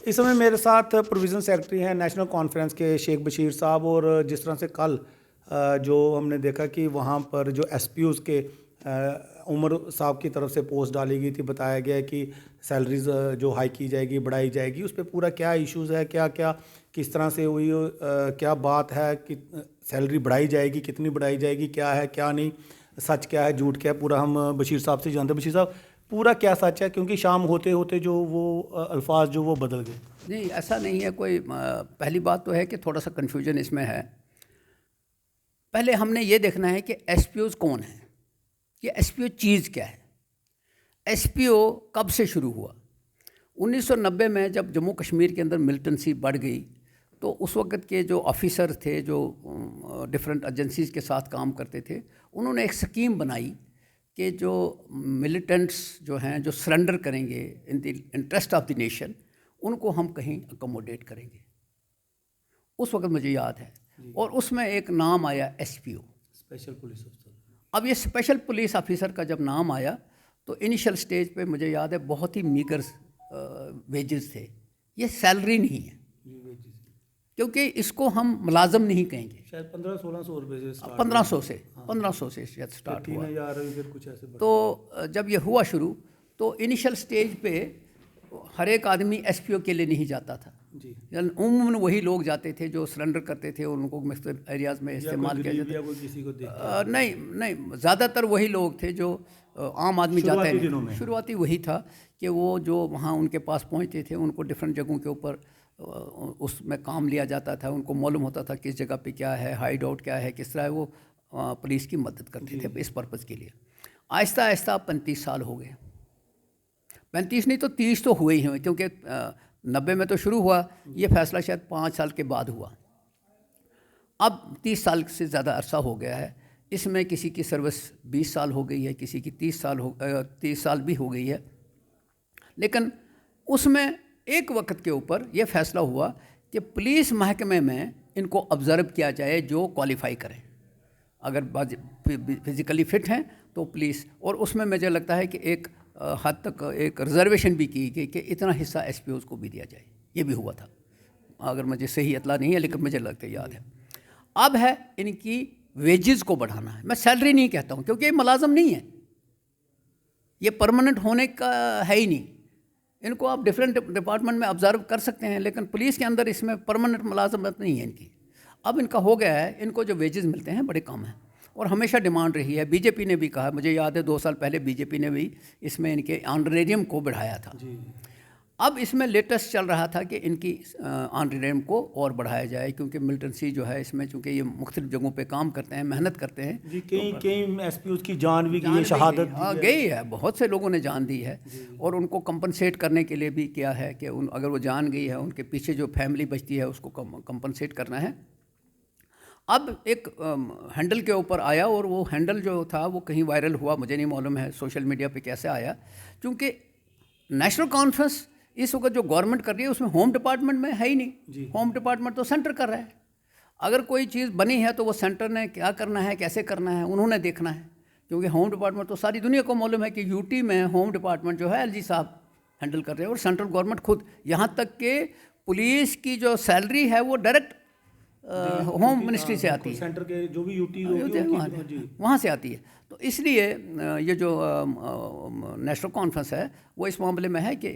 इस समय मेरे साथ प्रोविज़न सेक्रेटरी हैं नेशनल कॉन्फ्रेंस के शेख बशीर साहब। और जिस तरह से कल जो हमने देखा कि वहाँ पर जो एसपीओज़ के उमर साहब की तरफ से पोस्ट डाली गई थी, बताया गया है कि सैलरीज जो हाई की जाएगी, बढ़ाई जाएगी, उस पर पूरा क्या इश्यूज़ है, क्या क्या किस तरह से हुई, क्या बात है कि सैलरी बढ़ाई जाएगी, कितनी बढ़ाई जाएगी, क्या है क्या नहीं, सच क्या है झूठ क्या है, पूरा हम बशीर साहब से जानते हैं। बशीर साहब, पूरा क्या सच है? क्योंकि शाम होते होते जो वो अल्फाज जो वो बदल गए। नहीं, ऐसा नहीं है कोई। पहली बात तो है कि थोड़ा सा कन्फ्यूजन इसमें है। पहले हमने ये देखना है कि एसपीओज़ कौन है, कि एसपीओ चीज़ क्या है। एसपीओ कब से शुरू हुआ? 1990 में जब जम्मू कश्मीर के अंदर मिलिटेंसी बढ़ गई, तो उस वक्त के जो ऑफिसर थे, जो डिफरेंट एजेंसीज़ के साथ काम करते थे, उन्होंने एक स्कीम बनाई कि जो मिलिटेंट्स जो हैं, जो सरेंडर करेंगे in the interest of the nation, उनको हम कहीं अकोमोडेट करेंगे। उस वक्त मुझे याद है, और उसमें एक नाम आया एसपीओ, स्पेशल पुलिस ऑफिसर। अब ये स्पेशल पुलिस ऑफिसर का जब नाम आया तो इनिशियल स्टेज पे मुझे याद है बहुत ही मीगर वेजेस थे। ये सैलरी नहीं है, क्योंकि इसको हम मुलाजम नहीं कहेंगे। शायद 1500-1600 रुपये से स्टार्ट 1500 से 1500 से शायद स्टार्ट हुआ। 3000 फिर कुछ ऐसे तो जब ये हुआ शुरू, तो इनिशियल स्टेज पे हर एक आदमी एसपीओ के लिए नहीं जाता था जी। उमूमन वही लोग जाते थे जो सरेंडर करते थे, उनको मुख्तलिफ एरियाज़ में इस्तेमाल किया जाता था। किसी को नहीं नहीं, ज़्यादातर वही लोग थे जो आम आदमी जाते हैं। शुरुआती वही था कि वो जो वहाँ उनके पास पहुँचते थे, उनको डिफरेंट जगहों के ऊपर उसमें काम लिया जाता था। उनको मालूम होता था किस जगह पे क्या है, हाइड आउट क्या है, किस तरह वो पुलिस की मदद करते थे इस पर्पज़ के लिए। आहिस्ता आहिस्ता 35 साल हो गए। 35 नहीं तो 30 तो हुए ही हुए, क्योंकि 90 में तो शुरू हुआ, ये फैसला शायद 5 साल के बाद हुआ। अब 30 साल से ज़्यादा अरसा हो गया है। इसमें किसी की सर्विस 20 साल हो गई है, किसी की 30 साल भी हो गई है। लेकिन उसमें एक वक्त के ऊपर यह फैसला हुआ कि पुलिस महकमे में इनको ऑब्ज़र्व किया जाए जो क्वालिफ़ाई करें। अगर फिज़िकली फ़िट हैं तो पुलिस, और उसमें मुझे लगता है कि एक हद तक एक रिजर्वेशन भी की गई कि इतना हिस्सा एसपीओज़ को भी दिया जाए। ये भी हुआ था, अगर मुझे सही इतला नहीं है, लेकिन मुझे लगता है याद है। अब है इनकी वेजेस को बढ़ाना है। मैं सैलरी नहीं कहता हूँ, क्योंकि ये मुलाजम नहीं है, ये परमानेंट होने का है ही नहीं। इनको आप डिफरेंट डिपार्टमेंट में ऑब्जर्व कर सकते हैं, लेकिन पुलिस के अंदर इसमें परमानेंट मुलाजमत नहीं है इनकी। अब इनका हो गया है, इनको जो वेजेस मिलते हैं बड़े कम हैं, और हमेशा डिमांड रही है। बीजेपी ने भी कहा, मुझे याद है 2 साल पहले बीजेपी ने भी इसमें इनके ऑनरेरियम को बढ़ाया था जी। अब इसमें लेटेस्ट चल रहा था कि इनकी ऑनरेरियम को और बढ़ाया जाए, क्योंकि मिलिटेंसी जो है इसमें, चूँकि ये मुख्तलिफ जगहों पे काम करते हैं, मेहनत करते हैं जी। कई एसपीओ की जान भी गई है, शहादत गई है, बहुत से लोगों ने जान दी है। और उनको कंपनसेट करने के लिए भी किया है कि अगर वो जान गई है, उनके पीछे जो फैमिली बचती है उसको कंपनसेट करना है। अब एक हैंडल के ऊपर आया, और वो हैंडल जो था वो कहीं वायरल हुआ, मुझे नहीं मालूम है सोशल मीडिया पे कैसे आया, क्योंकि नेशनल कॉन्फ्रेंस इस वक्त जो गवर्नमेंट कर रही है उसमें होम डिपार्टमेंट में है ही नहीं। होम डिपार्टमेंट तो सेंटर कर रहा है। अगर कोई चीज़ बनी है तो वो सेंटर ने क्या करना है, कैसे करना है, उन्होंने देखना है। क्योंकि होम डिपार्टमेंट तो सारी दुनिया को मालूम है कि यूटी में होम डिपार्टमेंट जो है एलजी साहब हैंडल कर रहे हैं, और सेंट्रल गवर्नमेंट खुद, यहाँ तक कि पुलिस की जो सैलरी है वो डायरेक्ट होम मिनिस्ट्री से आती है, सेंटर के जो भी यूटी वहाँ से आती है। तो इसलिए ये जो नेशनल कॉन्फ्रेंस है वो इस मामले में है कि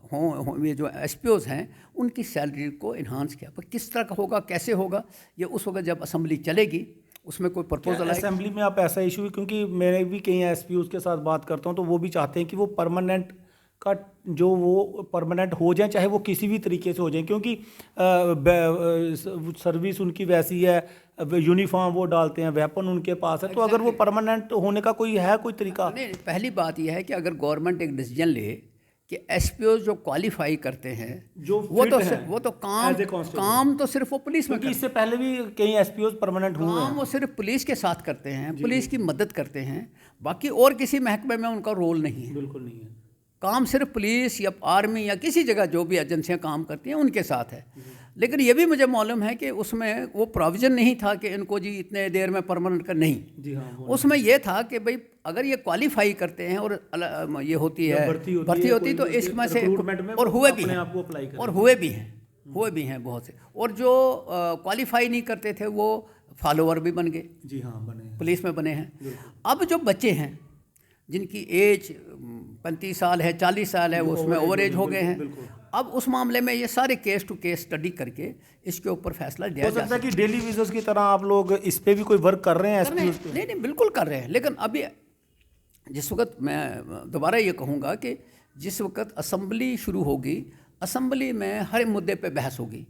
ये जो एसपीओज़ हैं उनकी सैलरी को इन्हांस किया। पर किस तरह का होगा, कैसे होगा, ये उस वक्त जब असेंबली चलेगी उसमें कोई प्रपोजल है। असेंबली में आप ऐसा इशू, क्योंकि मैं भी कई एसपीओज़ के साथ बात करता हूँ तो वो भी चाहते हैं कि वो परमानेंट का जो वो परमानेंट हो जाए, चाहे वो किसी भी तरीके से हो जाए, क्योंकि सर्विस उनकी वैसी है, यूनिफॉर्म वो डालते हैं, वेपन उनके पास है। तो अगर वो परमानेंट होने का कोई तरीका? नहीं, पहली बात यह है कि अगर गवर्नमेंट एक डिसीजन ले कि एसपीओ जो क्वालिफाई करते हैं, जो वो तो काम तो सिर्फ वो पुलिस में, इससे पहले भी कई एसपीओ परमानेंट हुए हैं, वो सिर्फ पुलिस के साथ करते हैं, पुलिस की मदद करते हैं, बाकी और किसी महकमे में उनका रोल नहीं है। बिल्कुल नहीं है। काम सिर्फ पुलिस या आर्मी या किसी जगह जो भी एजेंसियां काम करती हैं उनके साथ है। लेकिन ये भी मुझे मालूम है कि उसमें वो प्रोविज़न नहीं था कि इनको जी इतने देर में परमानेंट कर, नहीं जी हाँ, उसमें ये था कि भाई अगर ये क्वालिफाई करते हैं और ये होती है भर्ती होती तो इसमें से और हुए भी हैं और हुए भी हैं बहुत से, और जो क्वालिफाई नहीं करते थे वो फॉलोअर भी बन गए, जी हाँ, बने पुलिस में बने हैं। अब जो बच्चे हैं जिनकी एज 35 साल है, 40 साल है, वो उसमें ओवर एज हो गए हैं। अब उस मामले में ये सारे केस टू केस स्टडी करके इसके ऊपर फैसला लिया जा सकता है कि डेली विजर्स की तरह आप लोग इस पे भी कोई वर्क कर रहे हैं एसपीओस पे? नहीं, बिल्कुल कर रहे हैं। लेकिन अभी जिस वक्त मैं दोबारा ये कहूँगा कि जिस वक्त असम्बली शुरू होगी, असम्बली में हर मुद्दे पे बहस होगी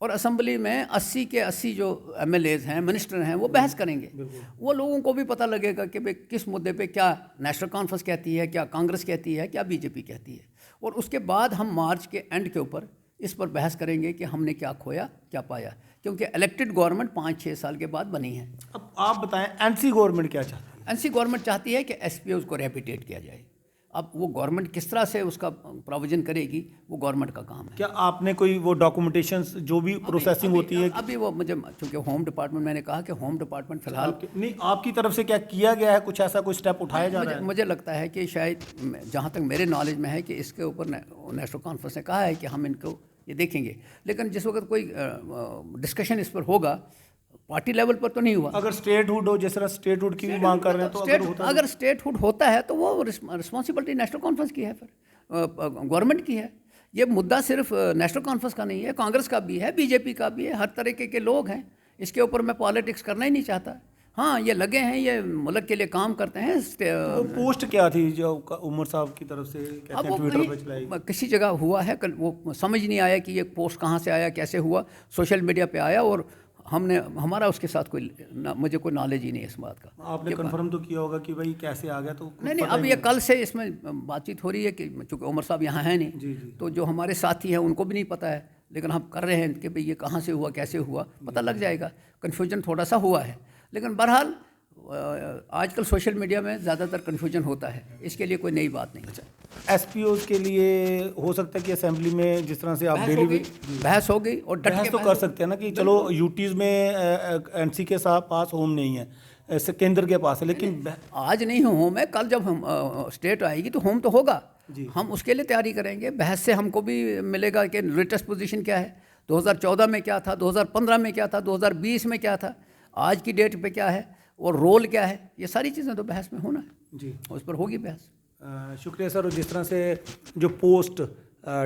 और असम्बली में 80 के 80 जो एमएलएज हैं, मिनिस्टर हैं, वो बहस करेंगे। वो लोगों को भी पता लगेगा कि भाई किस मुद्दे पे क्या नेशनल कॉन्फ्रेंस कहती है, क्या कांग्रेस कहती है, क्या बीजेपी कहती है। और उसके बाद हम मार्च के एंड के ऊपर इस पर बहस करेंगे कि हमने क्या खोया क्या पाया, क्योंकि इलेक्टेड गवर्नमेंट 5-6 साल के बाद बनी है। अब आप बताएं एनसी गवर्नमेंट क्या चाहती है? एनसी गवर्नमेंट चाहती है कि एसपीओ को रेपिटेट किया जाए। अब वो गवर्नमेंट किस तरह से उसका प्रोविजन करेगी वो गवर्नमेंट का काम है। क्या आपने कोई वो डॉक्यूमेंटेशंस जो भी प्रोसेसिंग होती है? अभी वो मुझे, चूँकि होम डिपार्टमेंट, मैंने कहा कि होम डिपार्टमेंट फिलहाल नहीं, आपकी तरफ से क्या किया गया है? कुछ ऐसा कोई स्टेप उठाया जा रहा है? मुझे लगता है कि शायद, जहाँ तक मेरे नॉलेज में है, कि इसके ऊपर नेशनल कॉन्फ्रेंस ने कहा है कि हम इनको ये देखेंगे। लेकिन जिस वक्त कोई डिस्कशन इस पर होगा, पार्टी लेवल पर तो नहीं हुआ। अगर स्टेटहुड हो, जिस तरह स्टेटहुड की भी मांग कर रहे हैं, तो अगर स्टेटहुड होता है तो वो रिस्पॉन्सिबिलिटी नेशनल कॉन्फ्रेंस की है, फिर गवर्नमेंट की है। ये मुद्दा सिर्फ नेशनल कॉन्फ्रेंस का नहीं है, कांग्रेस का भी है, बीजेपी का भी है, हर तरीके के लोग हैं। इसके ऊपर मैं पॉलिटिक्स करना ही नहीं चाहता। हाँ, ये लगे हैं, ये मुल्क के लिए काम करते हैं। वो पोस्ट क्या थी जो उमर साहब की तरफ से कहते हैं ट्विटर पर चलाई? किसी जगह हुआ है, वो समझ नहीं आया कि ये पोस्ट कहाँ से आया, कैसे हुआ, सोशल मीडिया पे आया और हमारा उसके साथ मुझे कोई नॉलेज ही नहीं है इस बात का। आपने कंफर्म तो किया होगा कि भाई कैसे आ गया? तो नहीं, अब ये कल से इसमें बातचीत हो रही है कि चूँकि उमर साहब यहाँ हैं नहीं, जी। तो जो हमारे साथी हैं उनको भी नहीं पता है, लेकिन हम कर रहे हैं कि भाई ये कहाँ से हुआ, कैसे हुआ, पता लग जाएगा। कन्फ्यूजन थोड़ा सा हुआ है, लेकिन बहरहाल आजकल सोशल मीडिया में ज़्यादातर कन्फ्यूजन होता है, इसके लिए कोई नई बात नहीं। अच्छा, एसपीओज के लिए हो सकता है कि असेंबली में जिस तरह से आप डेली बहस हो गई और बहस तो कर सकते हैं ना कि चलो यूटीज़ में एनसी के साथ पास होम नहीं है, केंद्र के पास है, लेकिन आज नहीं होम है, कल जब हम स्टेट आएगी तो होम तो होगा। हम उसके लिए तैयारी करेंगे। बहस से हमको भी मिलेगा कि लेटेस्ट पोजीशन क्या है, 2014 में क्या था, 2015 में क्या था, 2020 में क्या था, आज की डेट पे क्या है और रोल क्या है। ये सारी चीज़ें तो बहस में होना है जी, उस पर होगी बहस। शुक्रिया सर। जिस तरह से जो पोस्ट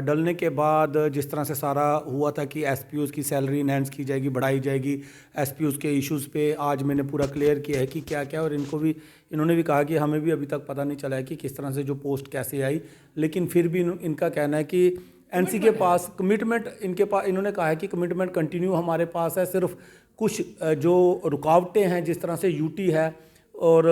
डलने के बाद जिस तरह से सारा हुआ था कि एसपीओज की सैलरी इनहेंस की जाएगी, बढ़ाई जाएगी, एसपीओज के इश्यूज़ पे आज मैंने पूरा क्लियर किया है कि क्या क्या, और इन्होंने भी कहा कि हमें भी अभी तक पता नहीं चला है कि किस तरह से जो पोस्ट कैसे आई, लेकिन फिर भी इनका कहना है कि एनसी के पास कमिटमेंट, इन्होंने कहा है कि कमिटमेंट कंटिन्यू हमारे पास है। सिर्फ कुछ जो रुकावटें हैं, जिस तरह से यूटी है और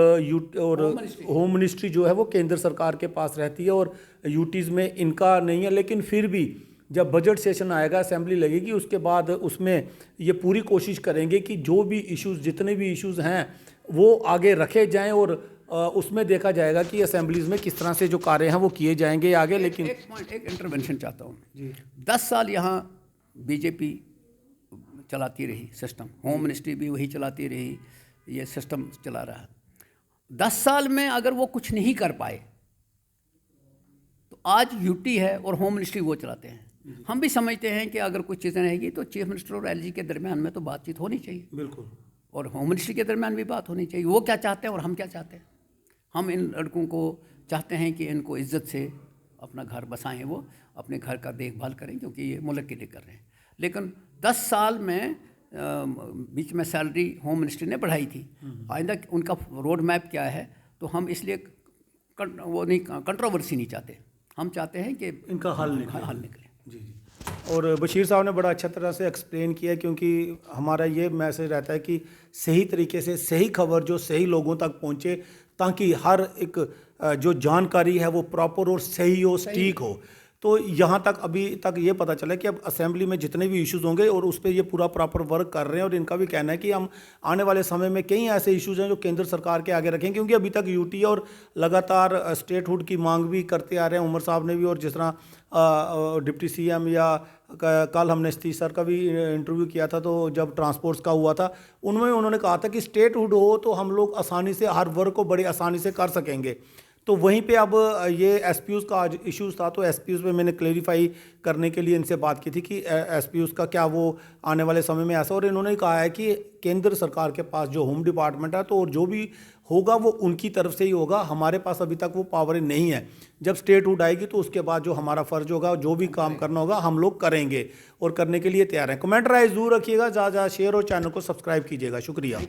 होम मिनिस्ट्री जो है वो केंद्र सरकार के पास रहती है और यूटीज़ में इनका नहीं है, लेकिन फिर भी जब बजट सेशन आएगा, असेंबली लगेगी, उसके बाद उसमें ये पूरी कोशिश करेंगे कि जो भी इश्यूज़, जितने भी इश्यूज़ हैं वो आगे रखे जाएं और उसमें देखा जाएगा कि असेंबलीज में किस तरह से जो कार्य हैं वो किए जाएंगे आगे। लेकिन एक इंटरवेंशन चाहता हूँ जी। 10 साल यहाँ बीजेपी चलाती रही सिस्टम, होम मिनिस्ट्री भी वही चलाती रही, ये सिस्टम चला रहा। 10 साल में अगर वो कुछ नहीं कर पाए तो आज यूटी है और होम मिनिस्ट्री वो चलाते हैं। हम भी समझते हैं कि अगर कुछ चीज़ें रहेगी तो चीफ मिनिस्टर और एलजी के दरमियान में तो बातचीत होनी चाहिए, बिल्कुल, और होम मिनिस्ट्री के दरमियान भी बात होनी चाहिए। वो क्या चाहते हैं और हम क्या चाहते हैं। हम इन लड़कों को चाहते हैं कि इनको इज्जत से अपना घर बसाएं, वो अपने घर का देखभाल करें, क्योंकि ये मुल्क के लिए कर रहे हैं। लेकिन 10 साल में बीच में सैलरी होम मिनिस्ट्री ने बढ़ाई थी। आइंदा उनका रोड मैप क्या है, तो हम इसलिए वो नहीं, कंट्रोवर्सी नहीं चाहते। हम चाहते हैं कि इनका हल निकले। जी। और बशीर साहब ने बड़ा अच्छा तरह से एक्सप्लेन किया, क्योंकि हमारा ये मैसेज रहता है कि सही तरीके से सही खबर जो सही लोगों तक पहुँचे, ताकि हर एक जो जानकारी है वो प्रॉपर और सही हो, सटीक हो। तो यहाँ तक अभी तक ये पता चला कि अब असेंबली में जितने भी इश्यूज़ होंगे और उस पर ये पूरा प्रॉपर वर्क कर रहे हैं, और इनका भी कहना है कि हम आने वाले समय में कई ऐसे इश्यूज़ हैं जो केंद्र सरकार के आगे रखें, क्योंकि अभी तक यूटी और लगातार स्टेटहुड की मांग भी करते आ रहे हैं उमर साहब ने भी। और जिस तरह डिप्टी सीएम या कल हमने सतीश सर का भी इंटरव्यू किया था, तो जब ट्रांसपोर्ट्स का हुआ था उनमें उन्होंने कहा था कि स्टेटहुड हो तो हम लोग आसानी से हर वर्क को बड़ी आसानी से कर सकेंगे। तो वहीं पे अब ये एसपीयूज़ का आज इश्यूज़ था, तो एसपीयूज़ पे मैंने क्लेरिफाई करने के लिए इनसे बात की थी कि एसपीयूज़ का क्या वो आने वाले समय में ऐसा, और इन्होंने कहा है कि केंद्र सरकार के पास जो होम डिपार्टमेंट है, तो और जो भी होगा वो उनकी तरफ से ही होगा, हमारे पास अभी तक वो पावर नहीं है। जब स्टेटहुड आएगी तो उसके बाद जो हमारा फ़र्ज होगा, जो भी काम करना होगा हम लोग करेंगे और करने के लिए तैयार हैं। कमेंट राय ज़रूर रखिएगा, ज़्यादा शेयर और चैनल को सब्सक्राइब कीजिएगा। शुक्रिया।